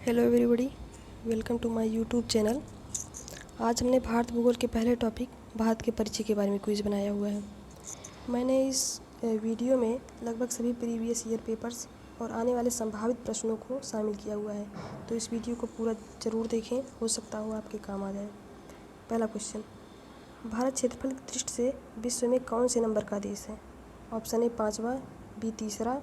Hello everybody, welcome to my YouTube channel. आज हमने भारत भूगोल के पहले टॉपिक भारत के परिचय के बारे में क्विज़ बनाया हुआ है। मैंने इस वीडियो में लगभग सभी प्रीवियस ईयर पेपर्स और आने वाले संभावित प्रश्नों को शामिल किया हुआ है, तो इस वीडियो को पूरा ज़रूर देखें, हो सकता हो आपके काम आ जाए। पहला क्वेश्चन, भारत क्षेत्रफल की दृष्टि से विश्व में कौन से नंबर का देश है? ऑप्शन ए 5वां, बी 3रा,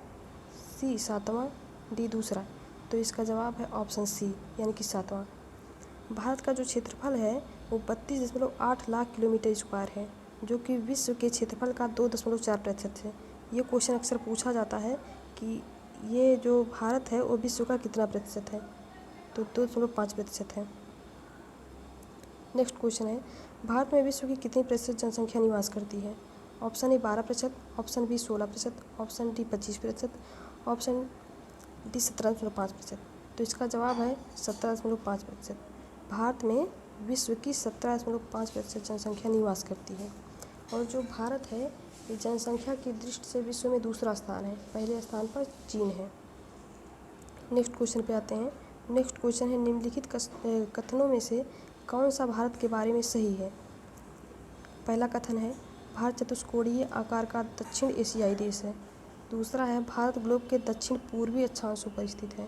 सी 7वां, डी दूसरा। तो इसका जवाब है ऑप्शन सी, यानी कि 7वां। भारत का जो क्षेत्रफल है वो 32.8 लाख किलोमीटर स्क्वायर है, जो कि विश्व के क्षेत्रफल का 2.4% है। ये क्वेश्चन अक्सर पूछा जाता है कि ये जो भारत है वो विश्व का कितना प्रतिशत है, तो 2.5% है। नेक्स्ट क्वेश्चन है, भारत में विश्व की कितनी प्रतिशत जनसंख्या निवास करती है? Option A 12%, option B 16%, option D 25%, option D 17.5%। तो इसका जवाब है 17.5%। भारत में विश्व की 17.5% जनसंख्या निवास करती है। और जो भारत है ये जनसंख्या की दृष्टि से विश्व में दूसरा स्थान है, पहले स्थान पर चीन है। नेक्स्ट क्वेश्चन पे आते हैं। नेक्स्ट क्वेश्चन है, निम्नलिखित कथनों में से कौन सा भारत के बारे में सही है? पहला कथन है, भारत चतुष्कोणीय आकार का दक्षिण एशियाई देश है। दूसरा है, भारत ग्लोब के दक्षिण पूर्वी अक्षांशों पर स्थित है।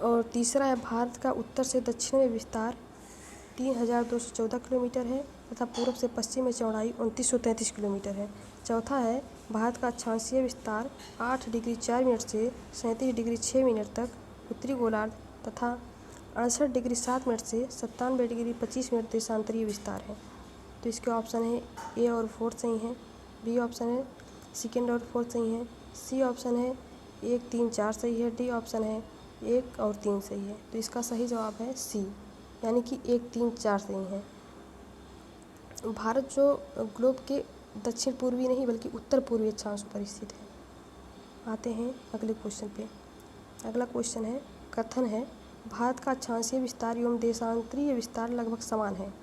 और तीसरा है, भारत का उत्तर से दक्षिण में विस्तार 3214 किलोमीटर है तथा पूर्व से पश्चिम में चौड़ाई 2933 किलोमीटर है। चौथा है, भारत का अक्षांशीय विस्तार 8 डिग्री 4 मिनट से 37 डिग्री 6 मिनट तक उत्तरी गोलार्ध तथा 68 डिग्री 7 मिनट से 97 डिग्री 25 मिनट देशांतरीय विस्तार है। तो इसके ऑप्शन है ए और 4 सही हैं, बी ऑप्शन है सेकेंड और 4 सही है, सी ऑप्शन है 1, 3, 4 सही है, डी ऑप्शन है 1 और 3 सही है। तो इसका सही जवाब है सी, यानी कि 1, 3, 4 सही है। भारत जो ग्लोब के दक्षिण पूर्वी नहीं बल्कि उत्तर पूर्वी अक्षांशों पर स्थित है। आते हैं अगले क्वेश्चन पे। अगला क्वेश्चन है, कथन है, भारत का अक्षांशीय विस्तार एवं देशांतरीय विस्तार लगभग समान है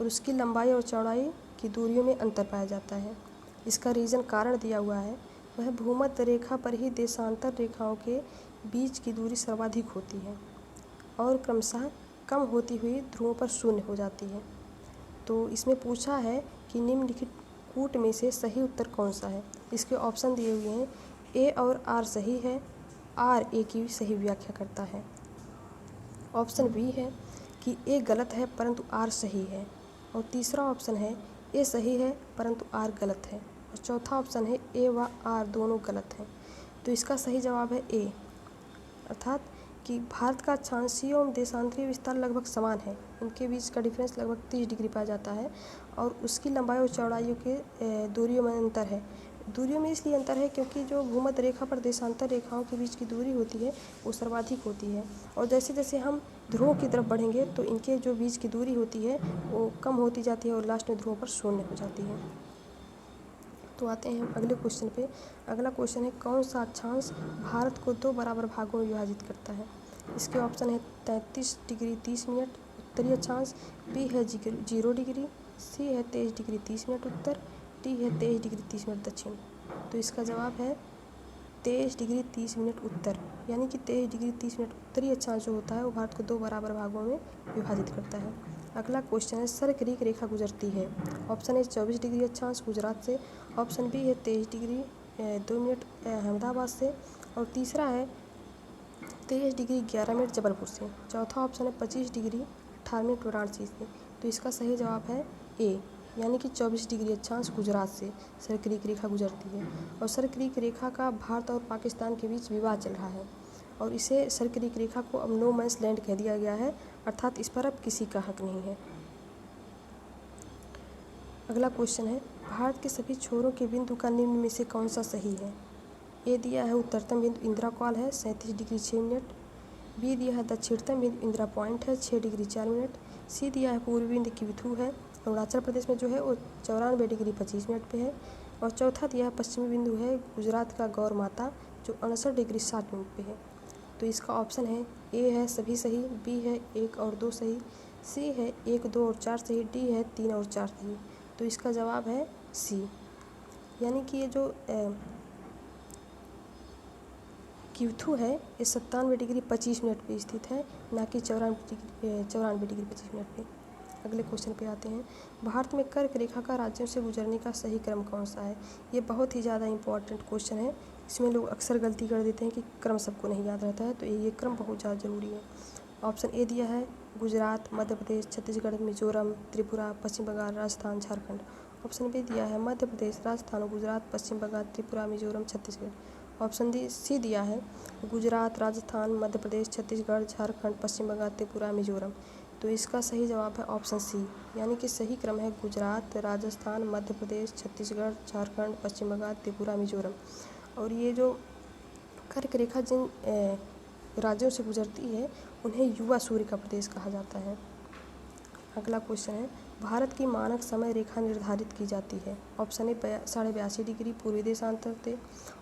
और उसकी लंबाई और चौड़ाई की दूरियों में अंतर पाया जाता है। इसका रीज़न कारण दिया हुआ है, वह भूमध्य रेखा पर ही देशांतर रेखाओं के बीच की दूरी सर्वाधिक होती है और क्रमशः कम होती हुई ध्रुवों पर शून्य हो जाती है। तो इसमें पूछा है कि निम्नलिखित कूट में से सही उत्तर कौन सा है? इसके ऑप्शन दिए हुए हैं, ए और आर सही है, आर ए की सही व्याख्या करता है। ऑप्शन बी है कि ए गलत है परंतु आर सही है। और तीसरा ऑप्शन है ए सही है परंतु आर गलत है। और चौथा ऑप्शन है ए व आर दोनों गलत हैं। तो इसका सही जवाब है ए, अर्थात कि भारत का अक्षांशीय एवं देशांतरीय विस्तार लगभग समान है, इनके बीच का डिफरेंस लगभग 30 डिग्री पाया जाता है और उसकी लंबाई और चौड़ाइयों के दूरियों में अंतर है। दूरियों में इसलिए अंतर है क्योंकि जो भूमध्य रेखा पर देशांतर रेखाओं के बीच की दूरी होती है वो सर्वाधिक होती है और जैसे जैसे हम ध्रुवों की तरफ बढ़ेंगे तो इनके जो बीच की दूरी होती है वो कम होती जाती है और लास्ट में ध्रुवों पर शून्य हो जाती है। तो आते हैं अगले क्वेश्चन पे। अगला क्वेश्चन है, कौन सा अक्षांश भारत को 2 बराबर भागों में विभाजित करता है? इसके ऑप्शन है 33 डिग्री 30 मिनट उत्तरी अक्षांश, बी है 0 डिग्री, सी है 23 डिग्री 30 मिनट उत्तर, डी है 23 डिग्री 30 मिनट दक्षिण। तो इसका जवाब है 23 डिग्री 30 मिनट उत्तर, यानी कि 23 डिग्री 30 मिनट उत्तरी अक्षांश जो होता है वो भारत को 2 बराबर भागों में विभाजित करता है। अगला क्वेश्चन है, सर्करीक रेखा गुजरती है। ऑप्शन ए 24 डिग्री अक्षांश गुजरात से, ऑप्शन बी है 23 डिग्री 2 मिनट अहमदाबाद से और तीसरा है 23 डिग्री 11 मिनट जबलपुर से। चौथा ऑप्शन है 25 डिग्री 18 मिनट वाराणसी से। तो इसका सही जवाब है ए, यानी कि 24 डिग्री अक्षांश गुजरात से सर्करीक रेखा गुजरती है। और सर्करीक रेखा का भारत और पाकिस्तान के बीच विवाद चल रहा है और इसे सर्करीक रेखा को अब नो मैंस लैंड कह दिया गया है, अर्थात इस पर अब किसी का हक नहीं है। अगला क्वेश्चन है, भारत के सभी छोरों के बिंदु का निम्न में से कौन सा सही है? ए दिया है उत्तरतम बिंदु इंदिरा कॉल है 37 डिग्री 6 मिनट, बी दिया है दक्षिणतम बिंदु इंदिरा पॉइंट है 6 डिग्री 4 मिनट, सी दिया है पूर्वी बिंदु किबिथू है अरुणाचल प्रदेश में जो है वो 94 डिग्री 25 मिनट पे है और चौथा दिया है पश्चिमी बिंदु है गुजरात का गौर माता जो 69 डिग्री 60 मिनट पे है। तो इसका ऑप्शन है ए है सभी सही, बी है 1 और 2 सही, सी है 1, 2 और 4 सही, डी है 3 और 4 सही। तो इसका जवाब है सी, यानी कि ये जो क्यूथू है ये 97 डिग्री 25 मिनट पे स्थित है, ना कि 94 डिग्री 25 मिनट पे। अगले क्वेश्चन पे आते हैं। भारत में कर्क रेखा का राज्यों से गुजरने का सही क्रम कौन सा है? ये बहुत ही ज़्यादा इंपॉर्टेंट क्वेश्चन है। इसमें लोग अक्सर गलती कर देते हैं कि क्रम सबको नहीं याद रहता है, तो ये क्रम बहुत ज़्यादा ज़रूरी है। ऑप्शन ए दिया है गुजरात, मध्य प्रदेश, छत्तीसगढ़, मिजोरम, त्रिपुरा, पश्चिम बंगाल, राजस्थान, झारखंड। ऑप्शन बी दिया है मध्य प्रदेश, राजस्थान, गुजरात, पश्चिम बंगाल, त्रिपुरा, मिजोरम, छत्तीसगढ़। ऑप्शन सी दिया है गुजरात, राजस्थान, मध्य प्रदेश, छत्तीसगढ़, झारखंड, पश्चिम बंगाल, त्रिपुरा, मिजोरम। तो इसका सही जवाब है ऑप्शन सी, यानी कि सही क्रम है गुजरात, राजस्थान, मध्य प्रदेश, छत्तीसगढ़, झारखंड, पश्चिम बंगाल, त्रिपुरा, मिजोरम। और ये जो कर्क रेखा जिन राज्यों से गुजरती है उन्हें युवा सूर्य का प्रदेश कहा जाता है। अगला क्वेश्चन है भारत की मानक समय रेखा निर्धारित की जाती है। ऑप्शन ए 82.5 डिग्री पूर्वी देशांतर से,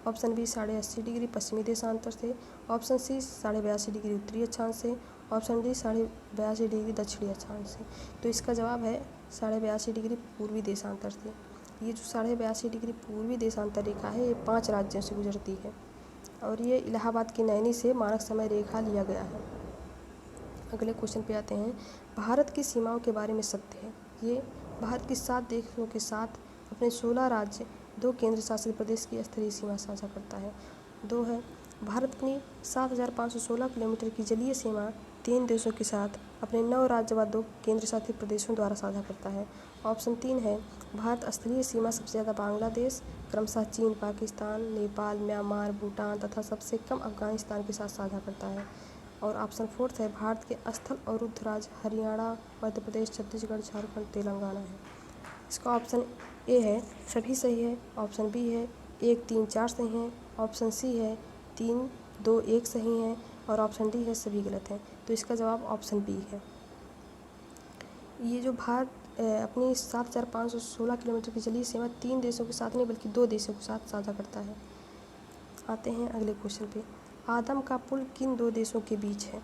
ऑप्शन बी 80.5 डिग्री पश्चिमी देशांतर से, ऑप्शन सी 82.5 डिग्री उत्तरी अक्षांश से, ऑप्शन डी 82.5 डिग्री दक्षिणी अक्षांश से। तो इसका जवाब है 82.5 डिग्री पूर्वी देशांतर से। ये जो 82.5 डिग्री पूर्वी देशांतर रेखा है ये 5 राज्यों से गुजरती है और ये इलाहाबाद की नैनी से मानक समय रेखा लिया गया है। अगले क्वेश्चन पे आते हैं। भारत की सीमाओं के बारे में सत्य है। ये भारत की 7 देशों के साथ अपने 16 राज्य, 2 केंद्र शासित प्रदेश की स्तरीय सीमा साझा करता है। 2 है भारत अपनी 7,516 किलोमीटर की जलीय सीमा 3 देशों के साथ अपने 9 राज्य व 2 केंद्र शासित प्रदेशों द्वारा साझा करता है। ऑप्शन 3 है भारत स्तरीय सीमा सबसे ज़्यादा बांग्लादेश, क्रमशः चीन, पाकिस्तान, नेपाल, म्यांमार, भूटान तथा सबसे कम अफगानिस्तान के साथ साझा करता है। और ऑप्शन 4 है भारत के स्थल और रुद्र राज्य हरियाणा, मध्य प्रदेश, छत्तीसगढ़, झारखंड, तेलंगाना है। इसका ऑप्शन ए है सभी सही है, ऑप्शन बी है 1, 3, 4 सही हैं, ऑप्शन सी है 3, 2, 1 सही है और ऑप्शन डी है सभी गलत हैं। तो इसका जवाब ऑप्शन बी है। ये जो भारत अपनी 7,516 किलोमीटर की जलीय सीमा 3 देशों के साथ नहीं बल्कि 2 देशों के साथ साझा करता है। आते हैं अगले क्वेश्चन पे। आदम का पुल किन 2 देशों के बीच है?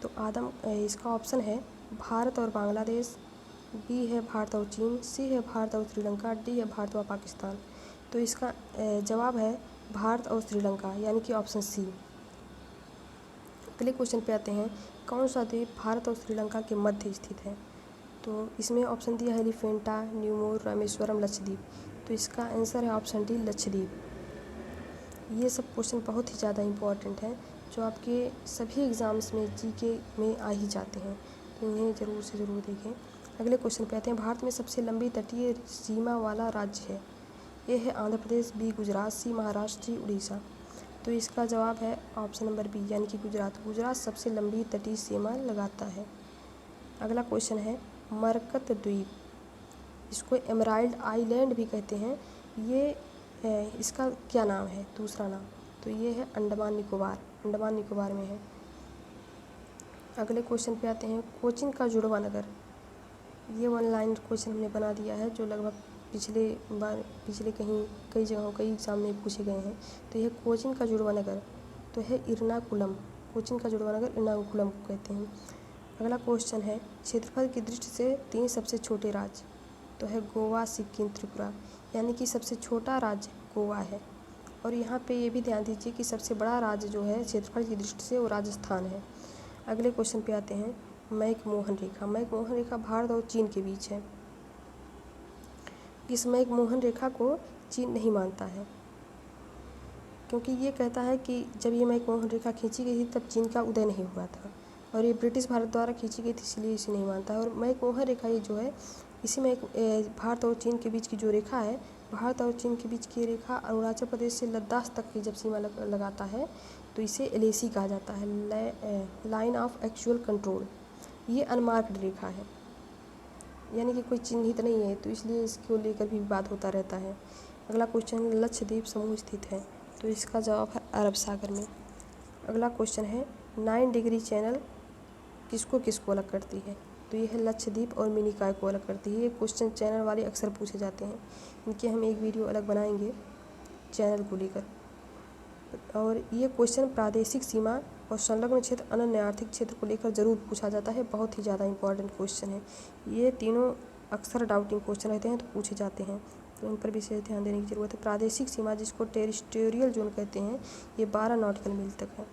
तो आदम इसका ऑप्शन है भारत और बांग्लादेश, बी है भारत और चीन, सी है भारत और श्रीलंका, डी है भारत और पाकिस्तान। तो इसका जवाब है भारत और श्रीलंका, यानी कि ऑप्शन सी। अगले क्वेश्चन पे आते हैं। कौन सा द्वीप भारत और श्रीलंका के मध्य स्थित है? तो इसमें ऑप्शन दिया है एलिफेंटा, न्यूमोर, रामेश्वरम, लक्षद्वीप। तो इसका आंसर है ऑप्शन डी लक्षद्वीप। ये सब क्वेश्चन बहुत ही ज़्यादा इम्पॉर्टेंट हैं जो आपके सभी एग्ज़ाम्स में जीके में आ ही जाते हैं, तो इन्हें ज़रूर से ज़रूर देखें। अगले क्वेश्चन पे आते हैं। भारत में सबसे लंबी तटीय सीमा वाला राज्य है। ए है आंध्र प्रदेश, बी गुजरात, सी महाराष्ट्र, डी उड़ीसा। तो इसका जवाब है ऑप्शन नंबर बी, यानी कि गुजरात। गुजरात सबसे लंबी तटीय सीमा लगाता है। अगला क्वेश्चन है मरकत द्वीप, इसको एमराल्ड आइलैंड भी कहते हैं, ये इसका क्या नाम है दूसरा नाम? तो ये है अंडमान निकोबार में है। अगले क्वेश्चन पे आते हैं। कोचीन का जुड़वा नगर, ये 1 लाइन क्वेश्चन हमने बना दिया है जो लगभग पिछले कई जगहों कई एग्जाम में पूछे गए हैं। तो यह कोचीन का जुड़वा नगर तो है इरनाकुलम। कोचीन का जुड़वा नगर इरनाकुलम को कहते हैं। अगला क्वेश्चन है क्षेत्रफल की दृष्टि से 3 सबसे छोटे राज्य, तो है गोवा, सिक्किम, त्रिपुरा, यानी कि सबसे छोटा राज्य गोवा है। और यहाँ पे ये भी ध्यान दीजिए कि सबसे बड़ा राज्य जो है क्षेत्रफल की दृष्टि से वो राजस्थान है। अगले क्वेश्चन पे आते हैं। मैकमोहन रेखा भारत और चीन के बीच है। इस मैकमोहन रेखा को चीन नहीं मानता है क्योंकि ये कहता है कि जब ये मैकमोहन रेखा खींची गई थी तब चीन का उदय नहीं हुआ था और ये ब्रिटिश भारत द्वारा खींची गई थी, इसलिए इसे नहीं मानता है। और मैकमोहन रेखा ये जो है इसी में भारत और चीन के बीच की जो रेखा है, भारत और चीन के बीच की रेखा अरुणाचल प्रदेश से लद्दाख तक की जब सीमा लगाता है तो इसे एलएसी कहा जाता है, लाइन ऑफ एक्चुअल कंट्रोल। ये अनमार्क्ड रेखा है, यानी कि कोई चिन्हित नहीं है, तो इसलिए इसको लेकर भी विवाद होता रहता है। अगला क्वेश्चन लक्षद्वीप समूह स्थित है, तो इसका जवाब है अरब सागर में। अगला क्वेश्चन है 9 डिग्री चैनल किसको अलग करती है? तो ये है लक्षद्वीप और मिनिकॉय को अलग करती है। ये क्वेश्चन चैनल वाले अक्सर पूछे जाते हैं, इनके हम एक वीडियो अलग बनाएंगे चैनल को लेकर। और ये क्वेश्चन प्रादेशिक सीमा और संलग्न क्षेत्र अनन्य आर्थिक क्षेत्र को लेकर ज़रूर पूछा जाता है, बहुत ही ज़्यादा इंपॉर्टेंट क्वेश्चन है। ये तीनों अक्सर डाउटिंग क्वेश्चन रहते हैं तो पूछे जाते हैं। तो इन पर विशेष ध्यान देने की ज़रूरत है। प्रादेशिक सीमा जिसको टेरिटोरियल जोन कहते हैं, ये 12 नॉटिकल मील तक है।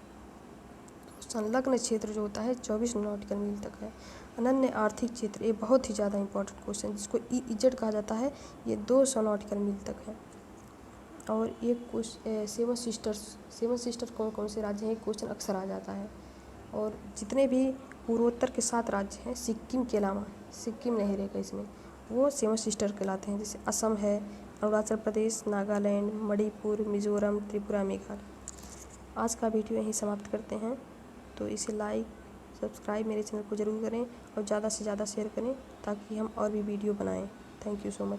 संलग्न क्षेत्र जो होता है 24 नॉटिकल मील तक है। अनन्य आर्थिक क्षेत्र, ये बहुत ही ज़्यादा इंपॉर्टेंट क्वेश्चन, जिसको EEZ कहा जाता है, ये 200 नॉटिकल मील तक है। और ये सेवन सिस्टर कौन कौन से राज्य हैं, क्वेश्चन अक्सर आ जाता है। और जितने भी पूर्वोत्तर के 7 राज्य हैं, सिक्किम के अलावा, सिक्किम नहीं रहेगा इसमें, वो सेवन सिस्टर कहलाते हैं, जैसे असम है, अरुणाचल प्रदेश, नागालैंड, मणिपुर, मिजोरम, त्रिपुरा, मेघालय। आज का वीडियो यहीं समाप्त करते हैं। तो इसे लाइक सब्सक्राइब मेरे चैनल को ज़रूर करें और ज़्यादा से ज़्यादा शेयर करें, ताकि हम और भी वीडियो बनाएं। Thank you so much.